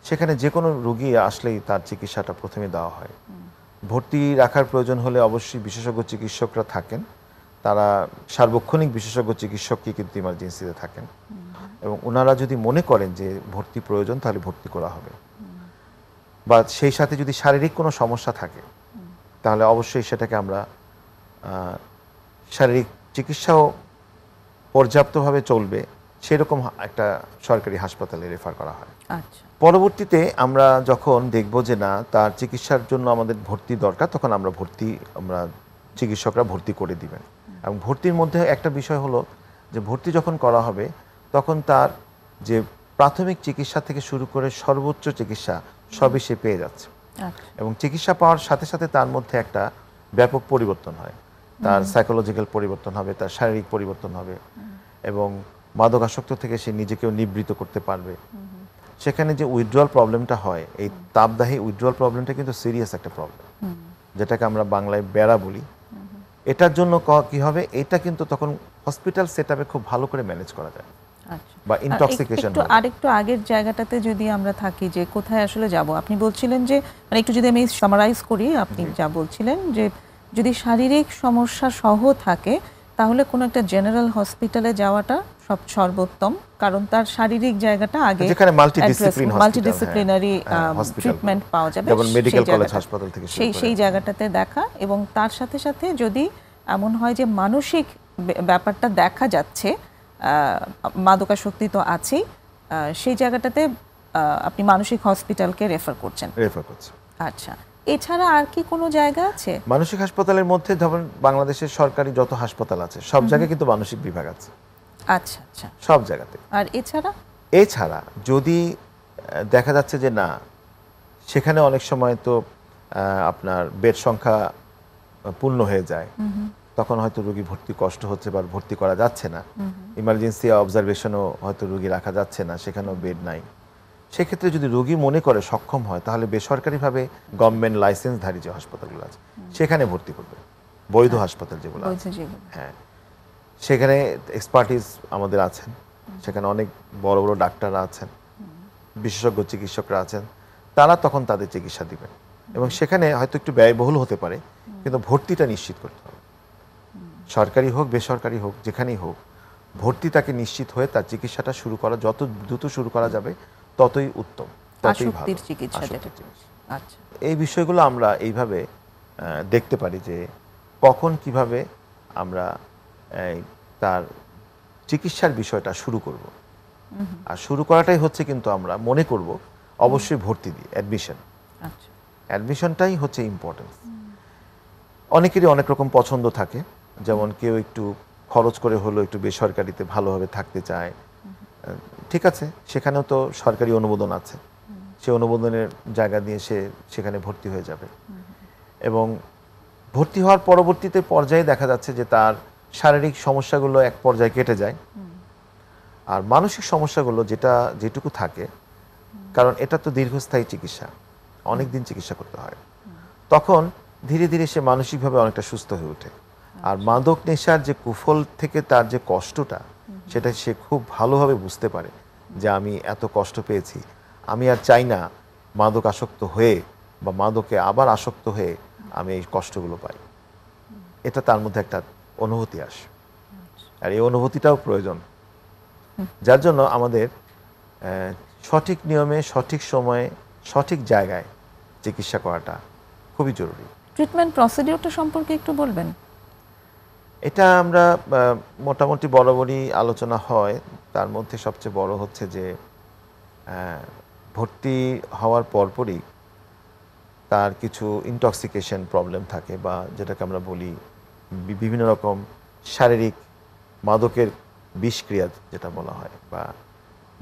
B: সেখানে যে কোনো রোগী আসলেই তার চিকিৎসাটা প্রথমে দেওয়া হয়। ভর্তি রাখার প্রয়োজন হলে অবশ্যই বিশেষজ্ঞ চিকিৎসকরা থাকেন, তারা সার্বক্ষণিক বিশেষজ্ঞ চিকিৎসকই কিন্তু ইমার্জেন্সিতে থাকেন, এবং ওনারা যদি মনে করেন যে ভর্তি প্রয়োজন তাহলে ভর্তি করা হবে। বা সেই সাথে যদি শারীরিক কোনো সমস্যা থাকে তাহলে অবশ্যই সেটাকে আমরা শারীরিক চিকিৎসাও পর্যাপ্তভাবে চলবে সেরকম একটা সরকারি হাসপাতালে রেফার করা হয়। পরবর্তীতে আমরা যখন দেখব যে না, তার চিকিৎসার জন্য আমাদের ভর্তি দরকার, তখন আমরা চিকিৎসকরা ভর্তি করে দিবেন। এবং ভর্তির মধ্যে একটা বিষয় হলো যে ভর্তি যখন করা হবে তখন তার যে প্রাথমিক চিকিৎসা থেকে শুরু করে সর্বোচ্চ চিকিৎসা সবই সে পেয়ে যাচ্ছে। এবং চিকিৎসা পাওয়ার সাথে সাথে তার মধ্যে একটা ব্যাপক পরিবর্তন হয়, তার সাইকোলজিক্যাল পরিবর্তন হবে, তার শারীরিক পরিবর্তন হবে, এবং মাদকাসক্ত থেকে সে নিজেকেও নিবৃত করতে পারবে। সেখানে যে উইথড্রয়াল প্রবলেমটা হয়, এই তাপদাহী উইথড্রয়াল প্রবলেমটা কিন্তু সিরিয়াস একটা প্রবলেম, যেটাকে আমরা বাংলায় বেড়া বলি। এটার জন্য কি হবে, এটা কিন্তু তখন হসপিটাল সেটআপে খুব ভালো করে ম্যানেজ করা যায়। বা ইনটক্সিকেশন।
A: আরেকটু আগের জায়গাটাতে যদি আমরা থাকি যে কোথায় আসলে যাব, আপনি বলছিলেন যে, মানে একটু যদি আমি সামারাইজ করি, আপনি যা বলছিলেন যে যদি শারীরিক সমস্যা সহ থাকে তাহলে কোনো একটা জেনারেল হসপিটালে যাওয়াটা সর্বোত্তম, কারণ তার শারীরিক জায়গাটা আগে
B: যেখানে
A: মাল্টিডিসিপ্লিনারি ট্রিটমেন্ট পাওয়া যাবে,
B: যেমন মেডিকেল কলেজ হাসপাতাল থেকে
A: সেই জায়গাটাতে দেখা, এবং তার সাথে সাথে যদি এমন হয় যে মানসিক ব্যাপারটা দেখা যাচ্ছে, মাদকাসক্তি তো আছেই, সেই জায়গাটাতে আপনি মানসিক হসপিটালকে রেফার করছেন। আচ্ছা, এছাড়া আর কি কোনো জায়গা আছে?
B: মানসিক হাসপাতালের মধ্যে ধরুন বাংলাদেশের সরকারি যত হাসপাতাল আছে সব জায়গায় কিন্তু মানসিক বিভাগ আছে।
A: আচ্ছা আচ্ছা,
B: সব জায়গাতে।
A: আর এছাড়া
B: যদি দেখা যাচ্ছে যে না, সেখানে অনেক সময় তো আপনার বেড সংখ্যা পূর্ণ হয়ে যায়, তখন হয়তো রোগী ভর্তি কষ্ট হচ্ছে বা ভর্তি করা যাচ্ছে না, ইমার্জেন্সি অবজারভেশনও হয়তো রোগী রাখা যাচ্ছে না, সেখানেও বেড নাই, সেক্ষেত্রে যদি রোগী মনে করে সক্ষম হয় তাহলে বেসরকারিভাবে গভর্নমেন্ট লাইসেন্সধারী যে হাসপাতালগুলো আছে সেখানে ভর্তি করবে, বৈধ হাসপাতাল যেগুলো আছে। হ্যাঁ, সেখানে এক্সপার্টিস আমাদের আছেন, সেখানে অনেক বড় বড় ডাক্তাররা আছেন, বিশেষজ্ঞ চিকিৎসকরা আছেন, তারা তখন তাদের চিকিৎসা দিবেন। এবং সেখানে হয়তো একটু ব্যয়বহুল হতে পারে, কিন্তু ভর্তিটা নিশ্চিত করতে হবে। সরকারি হোক বেসরকারি হোক যেখানেই হোক, ভর্তি তাকে নিশ্চিত হয়ে তার চিকিৎসাটা শুরু করা, যত দ্রুত শুরু করা যাবে ততই উত্তম, ততই ভালো।
A: আচ্ছা,
B: এই বিষয়গুলো আমরা এইভাবে দেখতে পারি যে কখন কিভাবে আমরা তার চিকিৎসার বিষয়টা শুরু করব। আর শুরু করাটাই হচ্ছে কিন্তু আমরা মনে করব অবশ্যই ভর্তি দিয়ে অ্যাডমিশন।
A: আচ্ছা,
B: অ্যাডমিশনটাই হচ্ছে ইম্পর্টেন্স। অনেকেরই অনেক রকম পছন্দ থাকে, যেমন কেউ একটু খরচ করে হলো একটু বেসরকারিতে ভালোভাবে থাকতে চায়, ঠিক আছে, সেখানেও তো সরকারি অনুমোদন আছে, সে অনুমোদনের জায়গা দিয়ে সে সেখানে ভর্তি হয়ে যাবে। এবং ভর্তি হওয়ার পরবর্তীতে পর্যায়ে দেখা যাচ্ছে যে তার শারীরিক সমস্যাগুলো এক পর্যায়ে কেটে যায়, আর মানসিক সমস্যাগুলো যেটুকু থাকে, কারণ এটা তো দীর্ঘস্থায়ী চিকিৎসা, অনেক দিন চিকিৎসা করতে হয়, তখন ধীরে ধীরে সে মানসিকভাবে অনেকটা সুস্থ হয়ে ওঠে। আর মাদক নেশার যে কুফল থেকে তার যে কষ্টটা, সেটা সে খুব ভালোভাবে বুঝতে পারে যে আমি এত কষ্ট পেয়েছি, আমি আর চাই না মাদক আসক্ত হয়ে বা মাদকে আবার আসক্ত হয়ে আমি এই কষ্টগুলো পাই। এটা তার মধ্যে একটা অনুভূতি আসে, আর এই অনুভূতিটাও প্রয়োজন, যার জন্য আমাদের সঠিক নিয়মে সঠিক সময়ে সঠিক জায়গায় চিকিৎসা করাটা খুবই জরুরি।
A: ট্রিটমেন্ট প্রসিডিউরটা সম্পর্কে একটু বলবেন?
B: এটা আমরা মোটামুটি বরাবরই আলোচনা হয়, তার মধ্যে সবচেয়ে বড় হচ্ছে যে ভর্তি হওয়ার পরপরই তার কিছু ইনটক্সিকেশন প্রবলেম থাকে, বা যেটাকে আমরা বলি বিভিন্ন রকম শারীরিক মাদকের বিষক্রিয়া যেটা বলা হয়, বা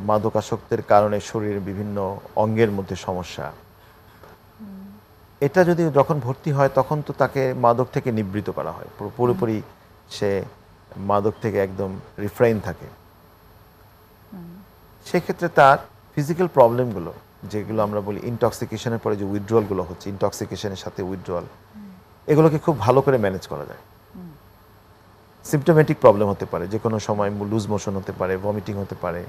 B: মাদকাসক্তের কারণে শরীরের বিভিন্ন অঙ্গের মধ্যে সমস্যা। এটা যদি যখন ভর্তি হয় তখন তো তাকে মাদক থেকে নিবৃত্ত করা হয়, পুরোপুরি সে মাদক থেকে একদম রিফ্রেইন থাকে। সেক্ষেত্রে তার ফিজিক্যাল প্রবলেমগুলো, যেগুলো আমরা বলি ইনটক্সিকেশনের পরে যে উইথড্রয়ালগুলো হচ্ছে, ইনটক্সিকেশনের সাথে উইথড্রয়াল, এগুলোকে খুব ভালো করে ম্যানেজ করা যায়। সিমটোমেটিক প্রবলেম হতে পারে, যে কোনো সময় লুজ মোশন হতে পারে, ভমিটিং হতে পারে,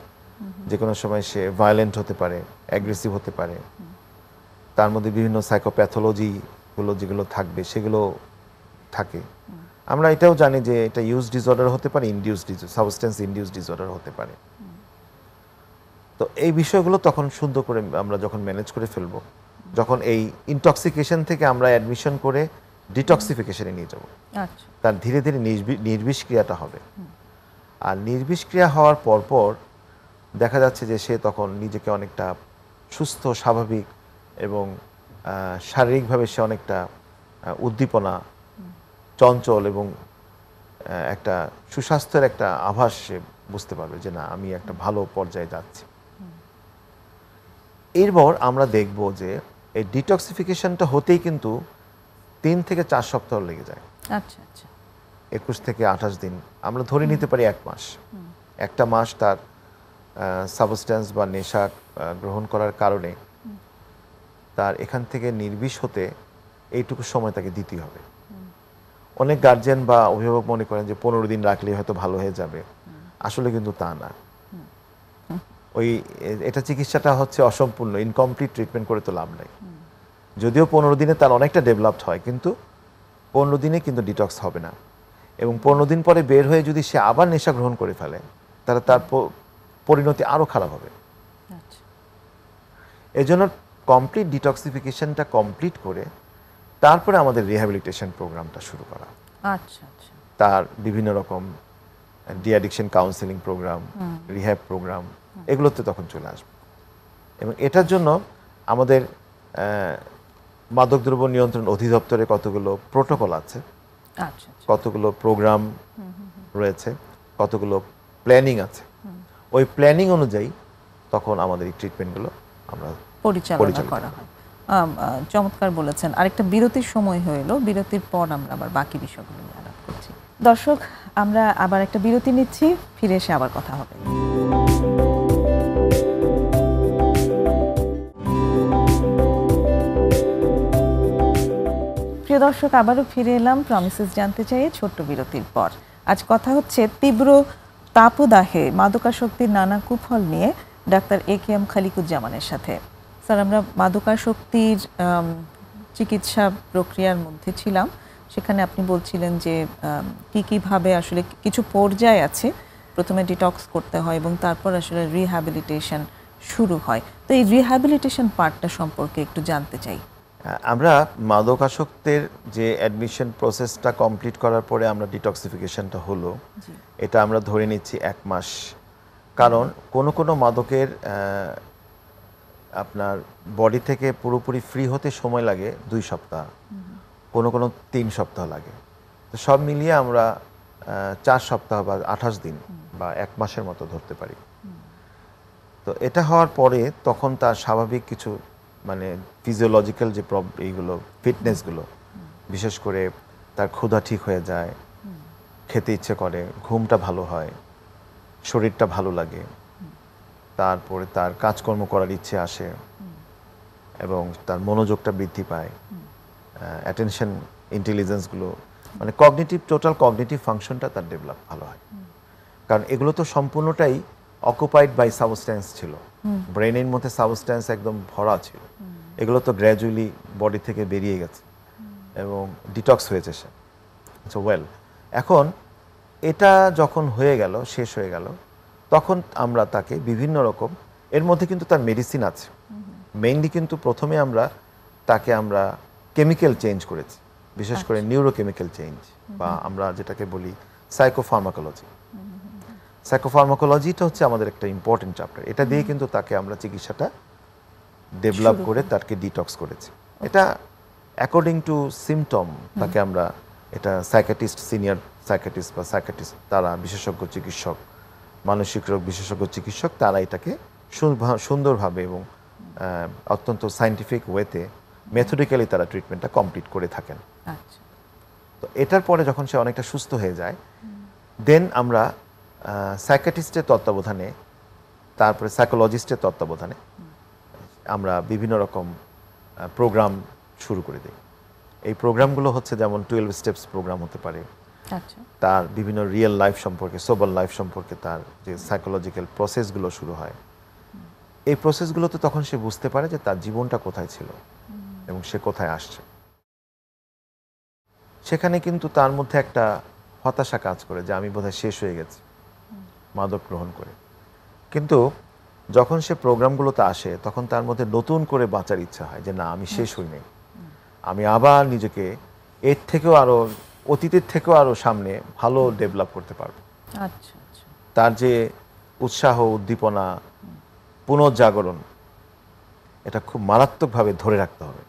B: যে কোনো সময় সে ভায়োলেন্ট হতে পারে, অ্যাগ্রেসিভ হতে পারে, তার মধ্যে বিভিন্ন সাইকোপ্যাথোলজিগুলো যেগুলো থাকবে সেগুলো থাকে। আমরা এটাও জানি যে এটা ইউজ ডিসঅর্ডার হতে পারে, সাবস্টেন্স ইনডিউস ডিসঅর্ডার হতে পারে। তো এই বিষয়গুলো তখন সুন্দর করে আমরা যখন ম্যানেজ করে ফেলবো, যখন এই ইনটক্সিকেশন থেকে আমরা অ্যাডমিশন করে ডিটক্সিফিকেশনে নিয়ে যাব, তার ধীরে ধীরে নির্বিষক্রিয়াটা হবে। আর নির্বিষক্রিয়া হওয়ার পরপর দেখা যাচ্ছে যে সে তখন নিজেকে অনেকটা সুস্থ, স্বাভাবিক এবং শারীরিকভাবে সে অনেকটা উদ্দীপনা, চঞ্চল এবং একটা সুস্বাস্থ্যের একটা আভাস সে বুঝতে পারবে যে না, আমি একটা ভালো পর্যায়ে যাচ্ছি। এরপর আমরা দেখব যে এই ডিটক্সিফিকেশনটা হতেই কিন্তু 3 থেকে 4 সপ্তাহ লেগে যায়।
A: আচ্ছা আচ্ছা,
B: 21 থেকে 28 দিন, আমরা ধরে নিতে পারি 1 মাস। একটা মাস তার সাবস্টেন্স বা নেশা গ্রহণ করার কারণে তার এখান থেকে নির্বিষ হতে এইটুকু সময় তাকে দিতে হবে। অনেক গার্জিয়ান বা অভিভাবক মনে করেন যে 15 দিন রাখলেই হয়তো ভালো হয়ে যাবে, আসলে কিন্তু তা না। এটা চিকিৎসাটা হচ্ছে অসম্পূর্ণ, ইনকমপ্লিট ট্রিটমেন্ট করে তো লাভ নাই। যদিও 15 দিনে তার অনেকটা ডেভেলপড হয়, কিন্তু 15 দিনে কিন্তু ডিটক্স হবে না। এবং 15 দিন পরে বের হয়ে যদি সে আবার নেশা গ্রহণ করে ফেলে, তাহলে তার পরিণতি আরও খারাপ হবে।
A: আচ্ছা।
B: এই জন্য কমপ্লিট ডিটক্সিফিকেশনটা কমপ্লিট করে তারপরে আমাদের রিহ্যাবিলিটেশন প্রোগ্রামটা শুরু করা।
A: আচ্ছা আচ্ছা।
B: তার বিভিন্ন রকম ডিঅ্যাডিকশন কাউন্সেলিং প্রোগ্রাম, রিহ্যাব প্রোগ্রাম, এগুলোতে তখন চলে আসবে। এবং এটার জন্য আমাদের মাদকদ্রব্য নিয়ন্ত্রণ অধিদপ্তরে কতগুলো প্রোটোকল আছে,
A: আচ্ছা।
B: কতগুলো প্রোগ্রাম রয়েছে, কতগুলো প্ল্যানিং আছে। ওই প্ল্যানিং অনুযায়ী তখন আমাদের এই ট্রিটমেন্টগুলো আমরা
A: পরিচালনা করা হয়। চমৎকার বলেছেন। আরেকটা বিরতির সময় হয়ে এলো, বিরতির পর আমরা আবার বাকি বিষয়গুলো নিয়ে আলাপ করছি। দর্শক, আমরা আবার একটা বিরতি নিচ্ছি, ফিরে এসে আবার কথা হবে। প্রিয় দর্শক, আবারও ফিরে এলাম প্রমিসেস জানতে চাই ছোট্ট বিরতির পর। আজ কথা হচ্ছে তীব্র তাপদাহে মাদকাসক্তির নানা কুফল নিয়ে ডাক্তার একেএম খালিকুজ্জামানের সাথে। স্যার, আমরা মাদকাসক্তির চিকিৎসা প্রক্রিয়ার মধ্যে ছিলাম, সেখানে আপনি বলছিলেন যে কীভাবে আসলে কিছু পর্যায় আছে, প্রথমে ডিটক্স করতে হয় এবং তারপর আসলে রিহ্যাবিলিটেশন শুরু হয়। তো এই রিহ্যাবিলিটেশন পার্টটা সম্পর্কে একটু জানতে চাই।
B: আমরা মাদকাসক্তের যে অ্যাডমিশন প্রসেসটা কমপ্লিট করার পরে আমরা ডিটক্সিফিকেশনটা হলো, এটা আমরা ধরে নিচ্ছি 1 মাস। কারণ কোনো মাদকের আপনার বডি থেকে পুরোপুরি ফ্রি হতে সময় লাগে 2 সপ্তাহ, কোনো 3 সপ্তাহ লাগে। তো সব মিলিয়ে আমরা 4 সপ্তাহ বা 28 দিন বা 1 মাসের মতো ধরতে পারি। তো এটা হওয়ার পরে তখন তার স্বাভাবিক কিছু মানে ফিজিওলজিক্যাল যে এইগুলো ফিটনেসগুলো, বিশেষ করে তার ক্ষুধা ঠিক হয়ে যায়, খেতে ইচ্ছে করে, ঘুমটা ভালো হয়, শরীরটা ভালো লাগে, তারপরে তার কাজকর্ম করার ইচ্ছে আসে এবং তার মনোযোগটা বৃদ্ধি পায়, অ্যাটেনশন ইন্টেলিজেন্সগুলো মানে টোটাল কগনিটিভ ফাংশনটা তার ডেভেলপ ভালো হয়। কারণ এগুলো তো সম্পূর্ণটাই অকুপাইড বাই সাবস্ট্যান্স ছিল, ব্রেনের মধ্যে সাবস্ট্যান্স একদম ভরা ছিল। এগুলো তো গ্র্যাজুয়ালি বডি থেকে বেরিয়ে গেছে এবং ডিটক্স হয়েছে সে। আচ্ছা, ওয়েল, এখন এটা যখন হয়ে গেল, শেষ হয়ে গেল, তখন আমরা তাকে বিভিন্ন রকম, এর মধ্যে কিন্তু তার মেডিসিন আছে মেইনলি, কিন্তু প্রথমে তাকে আমরা কেমিক্যাল চেঞ্জ করেছি, বিশেষ করে নিউরোকেমিক্যাল চেঞ্জ বা আমরা যেটাকে বলি সাইকোফার্মাকোলজি। সাইকোফার্মাকোলজিটা হচ্ছে আমাদের একটা ইম্পর্টেন্ট চ্যাপ্টার। এটা দিয়ে কিন্তু তাকে আমরা চিকিৎসাটা ডেভেলপ করে তাকে ডিটক্স করেছি। এটা অ্যাকর্ডিং টু সিমটম তাকে আমরা, এটা সাইকিয়াট্রিস্ট, সিনিয়র সাইকিয়াট্রিস্ট বা সাইকিয়াট্রিস্ট, তারা বিশেষজ্ঞ চিকিৎসক, মানসিক রোগ বিশেষজ্ঞ চিকিৎসক, তারা এটাকে সুন্দরভাবে এবং অত্যন্ত সায়েন্টিফিক ওয়েতে মেথডিক্যালি তারা ট্রিটমেন্টটা কমপ্লিট করে থাকেন। তো এটার পরে যখন সে অনেকটা সুস্থ হয়ে যায়, দেন আমরা সাইকিয়াট্রিস্টের তত্ত্বাবধানে, তারপরে সাইকোলজিস্টের তত্ত্বাবধানে আমরা বিভিন্ন রকম প্রোগ্রাম শুরু করে দিই। এই প্রোগ্রামগুলো হচ্ছে যেমন 12 স্টেপস প্রোগ্রাম হতে পারে, তার বিভিন্ন রিয়েল লাইফ সম্পর্কে, সোবার লাইফ সম্পর্কে তার যে সাইকোলজিক্যাল প্রসেসগুলো শুরু হয়। এই প্রসেসগুলোতে তখন সে বুঝতে পারে যে তার জীবনটা কোথায় ছিল এবং সে কোথায় আসছে। সেখানে কিন্তু তার মধ্যে একটা হতাশা কাজ করে যে আমি বোধহয় শেষ হয়ে গেছি মাদক গ্রহণ করে। কিন্তু যখন সে প্রোগ্রামগুলোতে আসে, তখন তার মধ্যে নতুন করে বাঁচার ইচ্ছা হয় যে না, আমি শেষ হই নাই, আমি আবার নিজেকে এর থেকেও আরো, অতীতের থেকেও আরো সামনে ভালো ডেভেলপ করতে পারবো। তার যে উৎসাহ, উদ্দীপনা, পুনর্জাগরণ, এটা খুব মারাত্মকভাবে ধরে রাখতে হবে।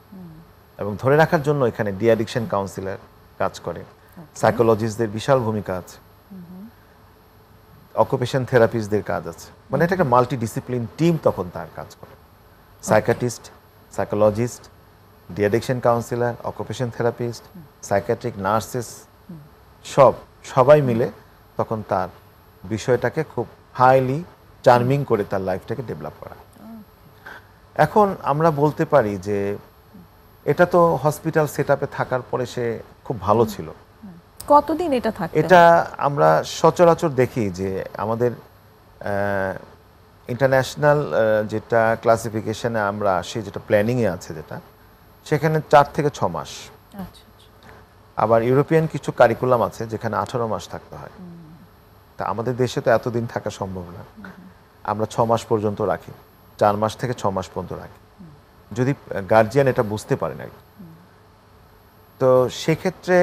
B: এবং ধরে রাখার জন্য এখানে ডিঅ্যাডিকশন কাউন্সিলর কাজ করে, সাইকোলজিস্টদের বিশাল ভূমিকা আছে, অকুপেশন থেরাপিস্টদের কাজ আছে, মানে এটা একটা মাল্টি ডিসিপ্লিন টিম তখন তার কাজ করে। Psychiatrist, psychologist, deaddiction counsellor, occupation therapist, psychiatric nurses, সবাই মিলে তখন তার বিষয়টাকে খুব হাইলি চার্মিং করে তার লাইফটাকে ডেভেলপ করা। এখন আমরা বলতে পারি যে এটা তো হসপিটাল সেটআপে থাকার পরে সে খুব ভালো ছিল।
A: কতদিন এটা থাকে?
B: এটা আমরা সচরাচর দেখি যে আমাদের ইন্টারন্যাশনাল যেটা ক্লাসিফিকেশনে আমরা আসি, যেটা প্ল্যানিংয়ে আছে, যেটা সেখানে 4 থেকে 6 মাস। আবার ইউরোপিয়ান কিছু কারিকুলাম আছে যেখানে 18 মাস থাকতে হয়। তা আমাদের দেশে তো এতদিন থাকা সম্ভব না, আমরা 6 মাস পর্যন্ত রাখি, 4 মাস থেকে 6 মাস পর্যন্ত রাখি, যদি গার্জিয়ান এটা বুঝতে পারে না। তো সেক্ষেত্রে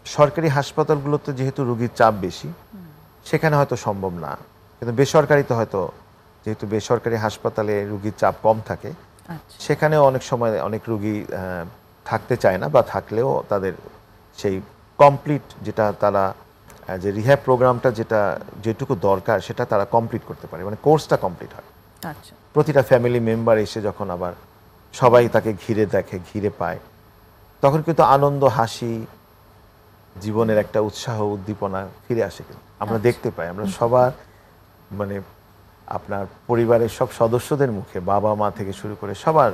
B: সরকারি হাসপাতালগুলোতে যেহেতু রোগীর চাপ বেশি, সেখানে হয়তো সম্ভব না, কিন্তু বেসরকারিতে হয়তো, যেহেতু বেসরকারি হাসপাতালে রোগীর চাপ কম থাকে, সেখানেও অনেক সময় অনেক রোগী থাকতে চায় না, বা থাকলেও তাদের সেই কমপ্লিট যেটা তারা যে রিহ্যাব প্রোগ্রামটা যেটুকু দরকার সেটা তারা কমপ্লিট করতে পারে, মানে কোর্সটা কমপ্লিট হয়।
A: আচ্ছা,
B: প্রতিটা ফ্যামিলি মেম্বার এসে যখন আবার সবাই তাকে ঘিরে দেখে, ঘিরে পায়, তখন কিন্তু আনন্দ, হাসি, জীবনের একটা উৎসাহ, উদ্দীপনা ফিরে আসে। কিন্তু আমরা দেখতে পাই, আমরা সবার মানে আপনার পরিবারের সব সদস্যদের মুখে, বাবা মা থেকে শুরু করে সবার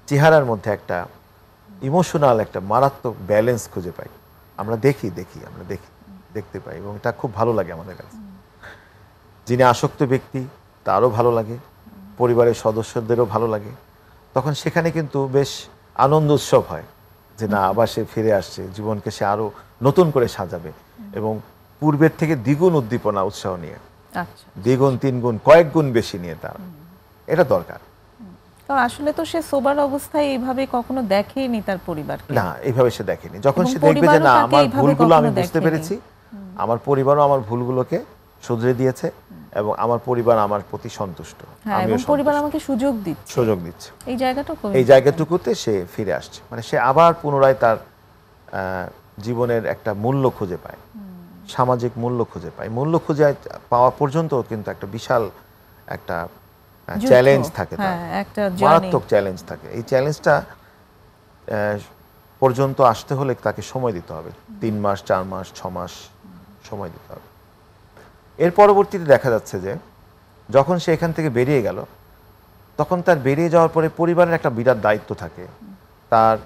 B: চেহারার মধ্যে একটা ইমোশনাল, একটা মারাত্মক ব্যালেন্স খুঁজে পাই। আমরা দেখতে পাই, এবং এটা খুব ভালো লাগে আমাদের কাছে। যিনি আসক্ত ব্যক্তি তারও ভালো লাগে, পরিবারের সদস্যদেরও ভালো লাগে। তখন সেখানে কিন্তু বেশ আনন্দ উৎসব হয় যে না, আবার সে ফিরে আসছে, জীবনকে সে আরো নতুন করে সাজাবে, এবং পূর্বের থেকে দ্বিগুণ উদ্দীপনা, উৎসাহ নিয়ে, দ্বিগুণ, তিনগুণ, কয়েক গুণ বেশি নিয়ে তার এটা দরকার।
A: আসলে তো সে সোবার অবস্থায় এইভাবে কখনো দেখেনি তার পরিবারকে,
B: না, এইভাবে সে দেখেনি। যখন সে দেখবে যে না, আমার ভুলগুলো আমি বুঝতে পেরেছি, আমার পরিবারও আমার ভুলগুলোকে শুধরে দিয়েছে, এবং আমার পরিবার আমার প্রতি সন্তুষ্ট,
A: আমিও পরিবার আমাকে সুযোগ দিচ্ছে, এই
B: জায়গাটুকুতে সে ফিরে আসছে, মানে সে আবার পুনরায় তার জীবনের একটা মূল্য খুঁজে পায়, সামাজিক মূল্য খুঁজে পায়। মূল্য খুঁজে পাওয়া পর্যন্ত কিন্তু একটা বিশাল একটা চ্যালেঞ্জ থাকে,
A: একটা
B: মারাত্মক চ্যালেঞ্জ থাকে। এই চ্যালেঞ্জটা পর্যন্ত আসতে হলে তাকে সময় দিতে হবে, 3 মাস, 4 মাস, 6 মাস সময় দিতে হবে। এর পরবর্তীতে দেখা যাচ্ছে যে যখন সে এখান থেকে বেরিয়ে গেল, তখন তার বেরিয়ে যাওয়ার পরে পরিবারের একটা বিরাট দায়িত্ব থাকে, তার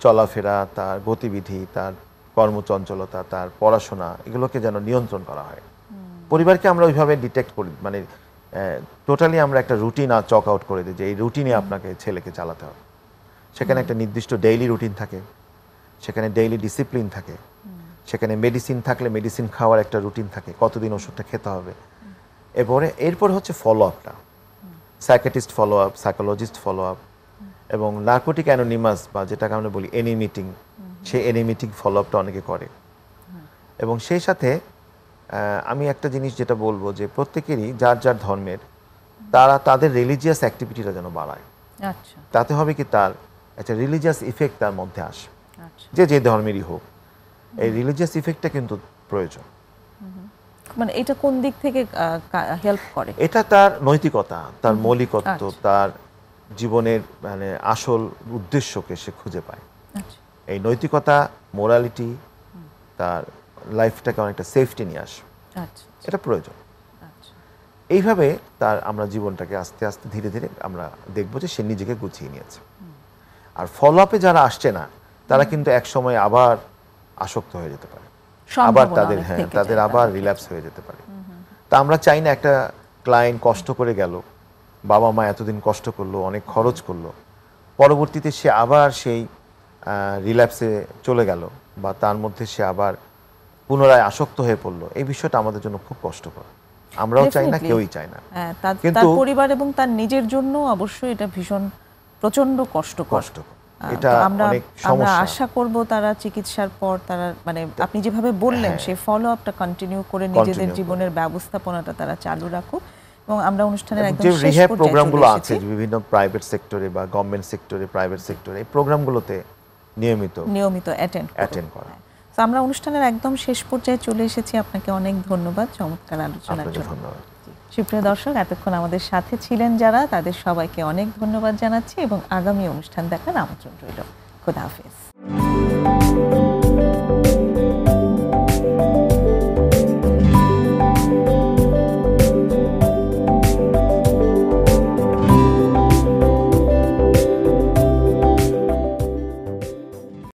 B: চলাফেরা, তার গতিবিধি, তার কর্মচঞ্চলতা, তার পড়াশোনা, এগুলোকে যেন নিয়ন্ত্রণ করা হয়। পরিবারকে আমরা ওইভাবে ডিটেক্ট করি, মানে টোটালি আমরা একটা রুটিন চক আউট করে দিই যে এই রুটিনে আপনাকে ছেলেকে চালাতে হবে। সেখানে একটা নির্দিষ্ট ডেইলি রুটিন থাকে, সেখানে ডেইলি ডিসিপ্লিন থাকে, সেখানে মেডিসিন থাকলে মেডিসিন খাওয়ার একটা রুটিন থাকে, কতদিন ওষুধটা খেতে হবে। এরপর হচ্ছে ফলো আপটা, psychiatrist follow up, psychologist follow up, এবং নার্কোটিক অ্যানোনিমাস বা যেটাকে আমরা বলি এনি মিটিং, সেই এনি মিটিং ফলো আপটা অনেকে করে। এবং সেই সাথে আমি একটা জিনিস যেটা বলবো যে প্রত্যেকেরই যার যার ধর্মের তারা তাদের রিলিজিয়াস অ্যাক্টিভিটিটা যেন বাড়ায়। তাতে হবে কি, তার একটা রিলিজিয়াস ইফেক্ট তার মধ্যে আসে, যে ধর্মেরই হোক, এই রিলিজিয়াস ইফেক্টটা কিন্তু প্রয়োজন।
A: মানে এটা কোন দিক থেকে হেল্প করে?
B: এটা তার নৈতিকতা, তার মৌলিকত্ব, তার জীবনের মানে আসল উদ্দেশ্যকে সে খুঁজে পায়। এই নৈতিকতা, মোরালিটি তার লাইফটাকে অনেকটা সেফটি নিয়ে আসে, এটা প্রয়োজন। এইভাবে তার আমরা জীবনটাকে আস্তে আস্তে ধীরে ধীরে আমরা দেখবো যে সে নিজেকে গুছিয়ে নিয়েছে। আর ফলো আপে যারা আসছে না, তারা কিন্তু এক সময় আবার আসক্ত হয়ে যেতে পারে, আবার তাদের আবার রিল্যাপস হয়ে যেতে পারে। তা আমরা চাই না একটা ক্লায়েন্ট কষ্ট করে গেল, বাবা মা এতদিন কষ্ট করলো, অনেক খরচ করলো, পরবর্তীতে সে আবার সেই রিল্যাপসে চলে গেল, বা তার মধ্যে সে আবার পুনরায় আসক্ত হয়ে পড়লো। এই বিষয়টা আমাদের জন্য খুব কষ্টকর, আমরাও চাই না, কেউই চায় না।
A: কিন্তু পরিবার এবং তার নিজের জন্য অবশ্যই এটা ভীষণ প্রচন্ড কষ্টকর।
B: এটা অনেক সমস্যা।
A: আমরা আশা করব তারা চিকিৎসার পর তারা মানে আপনি যেভাবে বললেন সেই ফলো আপটা কন্টিনিউ করে নিজেদের জীবনের ব্যবস্থাপনাটা তারা চালু রাখুক। এবং আমরা অনুষ্ঠানের একদম শেষ পর্যায়ে
B: রিহ্যাব প্রোগ্রামগুলো আছে বিভিন্ন প্রাইভেট সেক্টরে বা গভর্নমেন্ট সেক্টরে, প্রাইভেট সেক্টরে, এই প্রোগ্রামগুলোতে নিয়মিত অ্যাটেন্ড করা।
A: তো আমরা অনুষ্ঠানের একদম শেষ পর্যায়ে চলে এসেছি। আপনাকে অনেক ধন্যবাদ চমৎকার আলোচনার জন্য।
B: ধন্যবাদ।
A: সুপ্রিয় দর্শক, এতক্ষণ আমাদের সাথে ছিলেন যারা, তাদের সবাইকে অনেক ধন্যবাদ জানাচ্ছি এবং আগামী অনুষ্ঠান দেখার আমন্ত্রণ রইল। খোদা হাফেজ।